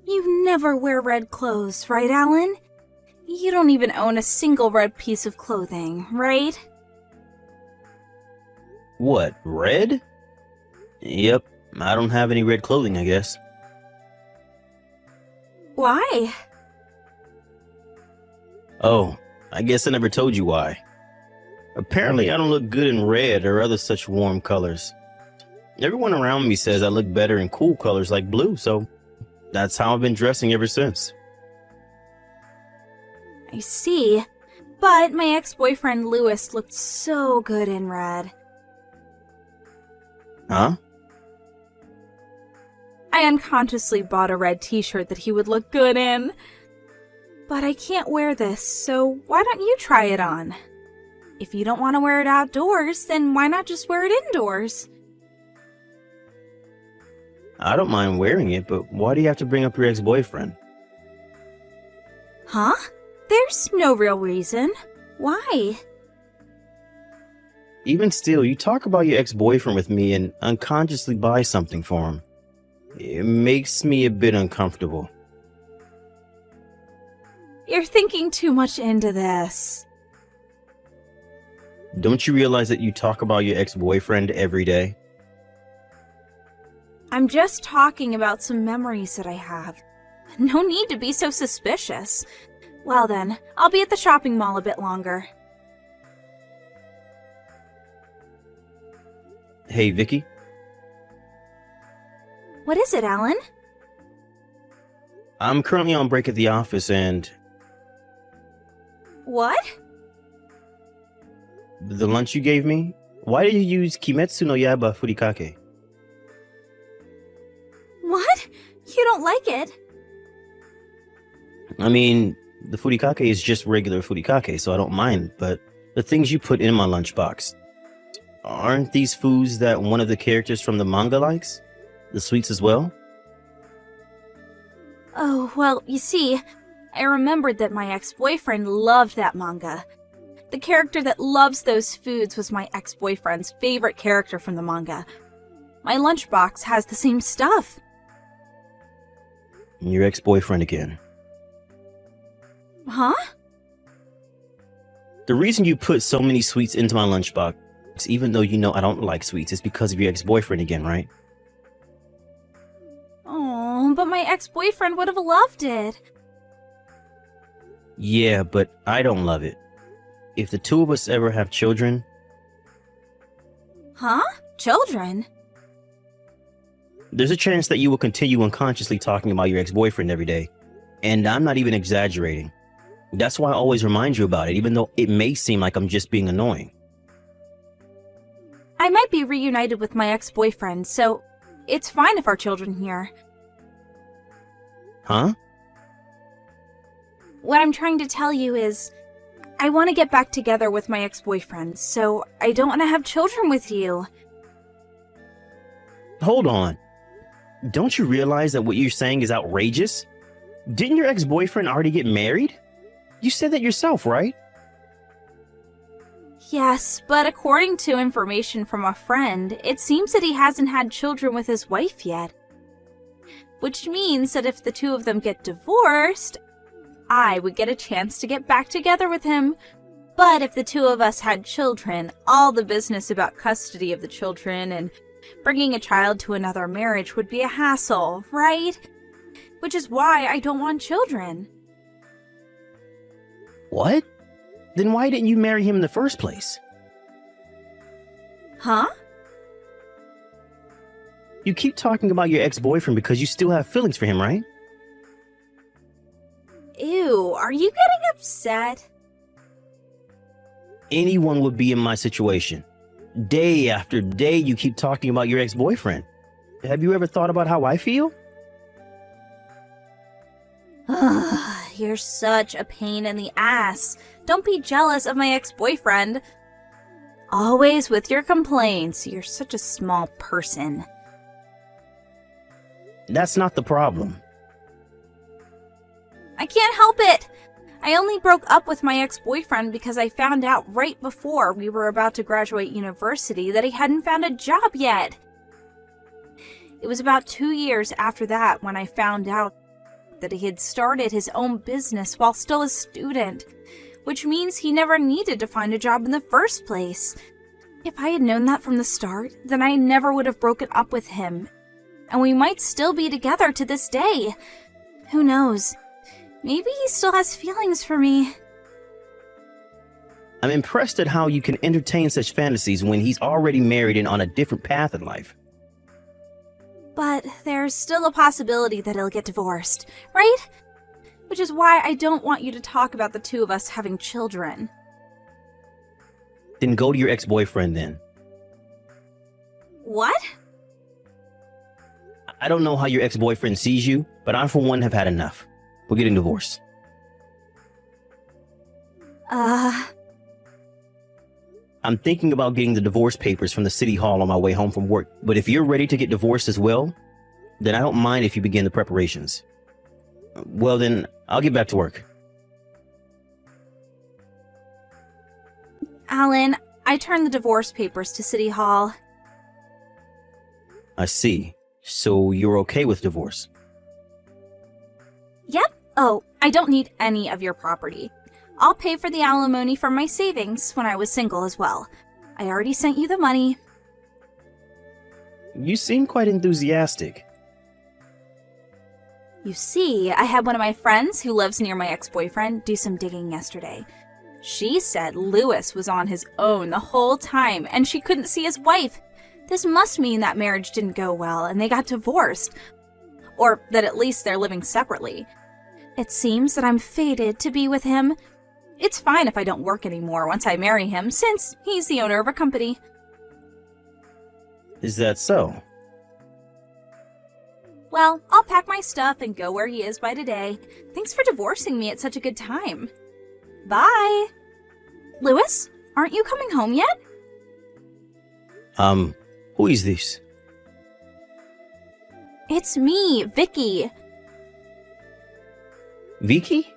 You never wear red clothes, right, Alan? You don't even own a single red piece of clothing, right? What, red? Yep, I don't have any red clothing, I guess. Why? Oh, I guess I never told you why. Apparently, I don't look good in red or other such warm colors. Everyone around me says I look better in cool colors like blue, so that's how I've been dressing ever since. I see. But my ex-boyfriend Louis looked so good in red. Huh? I unconsciously bought a red t-shirt that he would look good in. But I can't wear this, so why don't you try it on? If you don't want to wear it outdoors, then why not just wear it indoors? I don't mind wearing it, but why do you have to bring up your ex-boyfriend? Huh? There's no real reason. Why? Even still, you talk about your ex-boyfriend with me and unconsciously buy something for him. It makes me a bit uncomfortable. You're thinking too much into this. Don't you realize that you talk about your ex-boyfriend every day? I'm just talking about some memories that I have. No need to be so suspicious. Well then, I'll be at the shopping mall a bit longer. Hey, Vicky. What is it, Alan? I'm currently on break at the office and... What? The lunch you gave me? Why did you use Kimetsu no Yaiba furikake? What? You don't like it? I mean, the furikake is just regular furikake, so I don't mind, but the things you put in my lunchbox, aren't these foods that one of the characters from the manga likes? The sweets as well? Oh, well, you see, I remembered that my ex-boyfriend loved that manga. The character that loves those foods was my ex-boyfriend's favorite character from the manga. My lunchbox has the same stuff. Your ex-boyfriend again. Huh? The reason you put so many sweets into my lunchbox, even though you know I don't like sweets, is because of your ex-boyfriend again, right? Oh, but my ex-boyfriend would have loved it. Yeah, but I don't love it. If the two of us ever have children... Huh? Children? There's a chance that you will continue unconsciously talking about your ex-boyfriend every day. And I'm not even exaggerating. That's why I always remind you about it, even though it may seem like I'm just being annoying. I might be reunited with my ex-boyfriend, so it's fine if our children hear. Huh? What I'm trying to tell you is, I want to get back together with my ex-boyfriend, so I don't want to have children with you. Hold on. Don't you realize that what you're saying is outrageous? Didn't your ex-boyfriend already get married? You said that yourself, right? Yes, but according to information from a friend, it seems that he hasn't had children with his wife yet. Which means that if the two of them get divorced, I would get a chance to get back together with him. But if the two of us had children, all the business about custody of the children and bringing a child to another marriage would be a hassle, right? Which is why I don't want children. What? Then why didn't you marry him in the first place? Huh? You keep talking about your ex-boyfriend because you still have feelings for him, right? Ew, are you getting upset? Anyone would be in my situation. Day after day, you keep talking about your ex-boyfriend. Have you ever thought about how I feel? You're such a pain in the ass. Don't be jealous of my ex-boyfriend. Always with your complaints. You're such a small person. That's not the problem. I can't help it. I only broke up with my ex-boyfriend because I found out right before we were about to graduate university that he hadn't found a job yet. It was about 2 years after that when I found out fact that he had started his own business while still a student, which means he never needed to find a job in the first place. If I had known that from the start, then I never would have broken up with him, and we might still be together to this day. Who knows? Maybe he still has feelings for me. I'm impressed at how you can entertain such fantasies when he's already married and on a different path in life. But there's still a possibility that he'll get divorced, right? Which is why I don't want you to talk about the two of us having children. Then go to your ex-boyfriend then. What? I don't know how your ex-boyfriend sees you, but I for one have had enough. We're getting divorced. I'm thinking about getting the divorce papers from the city hall on my way home from work, but if you're ready to get divorced as well, then I don't mind if you begin the preparations. Well then, I'll get back to work. Alan, I turned the divorce papers to City Hall. I see. So you're okay with divorce? Yep. Oh, I don't need any of your property. I'll pay for the alimony from my savings when I was single as well. I already sent you the money. You seem quite enthusiastic. You see, I had one of my friends who lives near my ex-boyfriend do some digging yesterday. She said Louis was on his own the whole time and she couldn't see his wife. This must mean that marriage didn't go well and they got divorced. Or that at least they're living separately. It seems that I'm fated to be with him. It's fine if I don't work anymore once I marry him, since he's the owner of a company. Is that so? Well, I'll pack my stuff and go where he is by today. Thanks for divorcing me at such a good time. Bye! Louis, aren't you coming home yet? Who is this? It's me, Vicky. Vicky?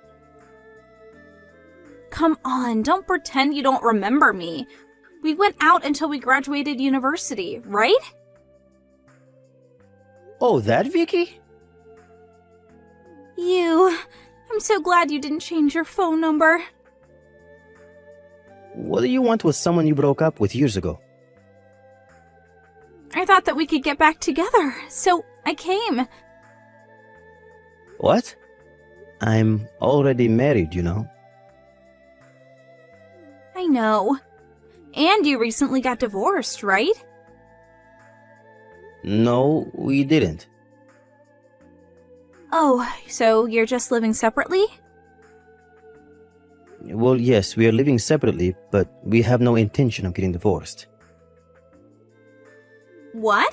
Come on, don't pretend you don't remember me. We went out until we graduated university, right? Oh, that Vicky? I'm so glad you didn't change your phone number. What do you want with someone you broke up with years ago? I thought that we could get back together, so I came. What? I'm already married, you know. I know. And you recently got divorced, right? No, we didn't. Oh, so you're just living separately? Well, yes, we are living separately, but we have no intention of getting divorced. What?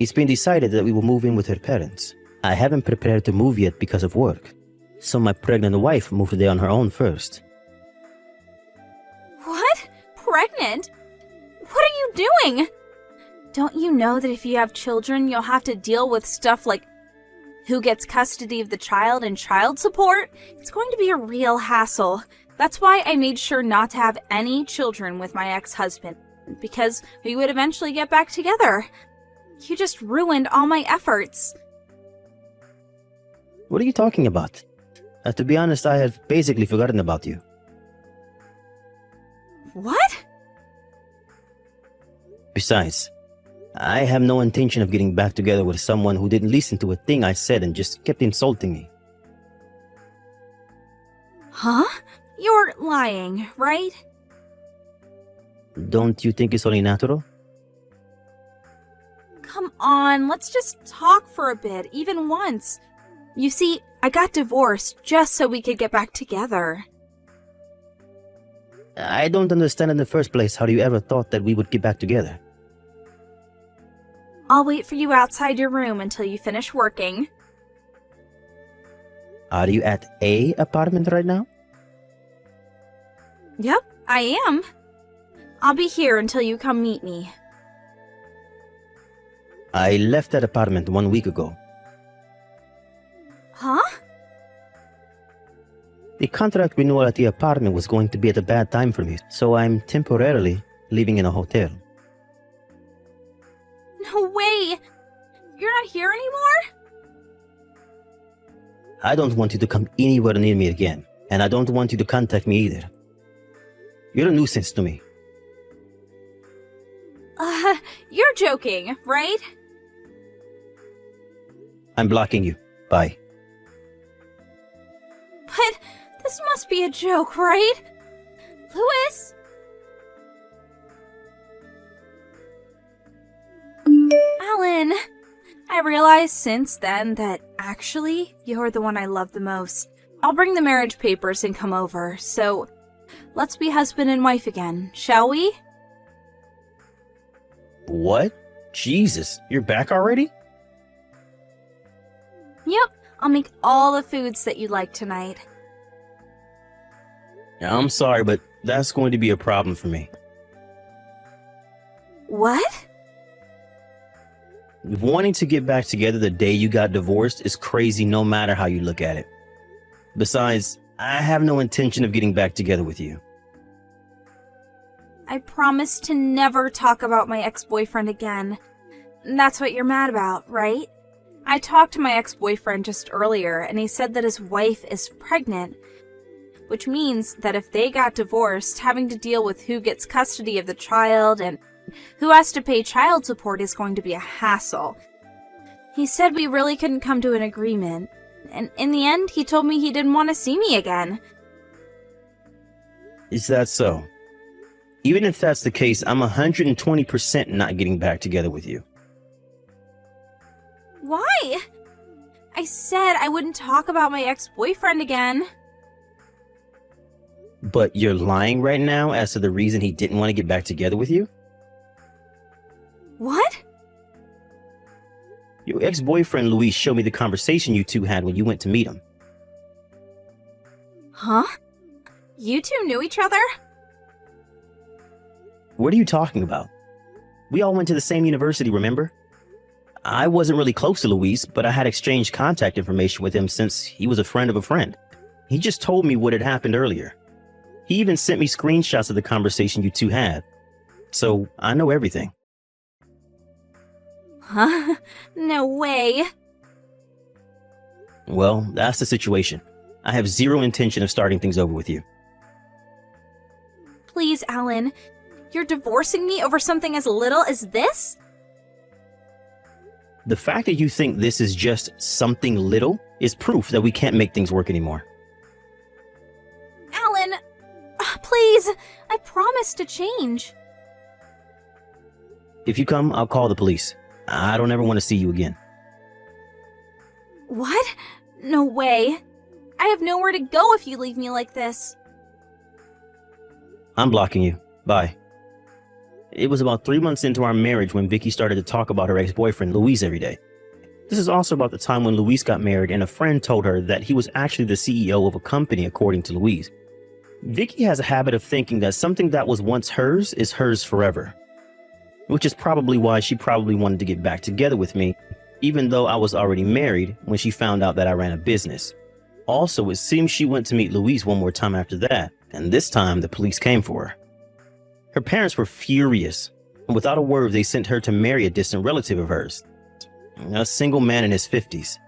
It's been decided that we will move in with her parents. I haven't prepared to move yet because of work, so my pregnant wife moved there on her own first. What? Pregnant? What are you doing? Don't you know that if you have children, you'll have to deal with stuff like who gets custody of the child and child support? It's going to be a real hassle. That's why I made sure not to have any children with my ex-husband, because we would eventually get back together. You just ruined all my efforts. What are you talking about? To be honest, I have basically forgotten about you. What? Besides, I have no intention of getting back together with someone who didn't listen to a thing I said and just kept insulting me. Huh? You're lying, right? Don't you think it's only natural? Come on, let's just talk for a bit, even once. You see, I got divorced just so we could get back together. I don't understand in the first place how you ever thought that we would get back together. I'll wait for you outside your room until you finish working. Are you at a apartment right now? Yep, I am. I'll be here until you come meet me. I left that apartment 1 week ago. Huh? The contract renewal at the apartment was going to be at a bad time for me, so I'm temporarily living in a hotel. No way! You're not here anymore? I don't want you to come anywhere near me again, and I don't want you to contact me either. You're a nuisance to me. You're joking, right? I'm blocking you. Bye. But this must be a joke, right? Louis? Alan, I realized since then that actually you're the one I love the most. I'll bring the marriage papers and come over, so let's be husband and wife again, shall we? What? Jesus, you're back already? Yep, I'll make all the foods that you like tonight. I'm sorry, but that's going to be a problem for me. What? Wanting to get back together the day you got divorced is crazy no matter how you look at it. Besides, I have no intention of getting back together with you. I promised to never talk about my ex-boyfriend again. That's what you're mad about, right? I talked to my ex-boyfriend just earlier, and he said that his wife is pregnant, which means that if they got divorced, having to deal with who gets custody of the child and who has to pay child support is going to be a hassle. He said we really couldn't come to an agreement, and in the end, he told me he didn't want to see me again. Is that so? Even if that's the case, I'm 120% not getting back together with you. Why? I said I wouldn't talk about my ex-boyfriend again. But you're lying right now as to the reason he didn't want to get back together with you? What? Your ex-boyfriend Luis showed me the conversation you two had when you went to meet him. Huh? You two knew each other? What are you talking about? We all went to the same university, remember? I wasn't really close to Luis, but I had exchanged contact information with him since he was a friend of a friend. He just told me what had happened earlier. He even sent me screenshots of the conversation you two had. So I know everything. Huh? No way. Well, that's the situation. I have zero intention of starting things over with you. Please, Alan. You're divorcing me over something as little as this? The fact that you think this is just something little is proof that we can't make things work anymore. Alan, please, I promise to change. If you come, I'll call the police. I don't ever want to see you again. What? No way. I have nowhere to go if you leave me like this. I'm blocking you. Bye. It was about 3 months into our marriage when Vicky started to talk about her ex-boyfriend, Luis, every day. This is also about the time when Luis got married and a friend told her that he was actually the CEO of a company, according to Luis. Vicky has a habit of thinking that something that was once hers is hers forever, which is probably why she probably wanted to get back together with me, even though I was already married when she found out that I ran a business. Also, it seems she went to meet Luis one more time after that, and this time the police came for her. Her parents were furious, and without a word, they sent her to marry a distant relative of hers, a single man in his 50s.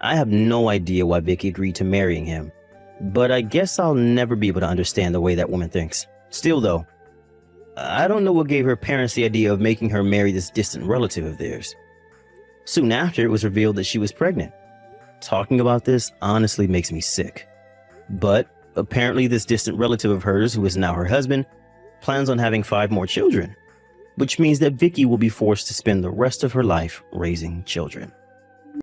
I have no idea why Vicky agreed to marrying him, but I guess I'll never be able to understand the way that woman thinks. Still though, I don't know what gave her parents the idea of making her marry this distant relative of theirs. Soon after, it was revealed that she was pregnant. Talking about this honestly makes me sick. But apparently this distant relative of hers, who is now her husband, plans on having 5 more children, which means that Vicky will be forced to spend the rest of her life raising children.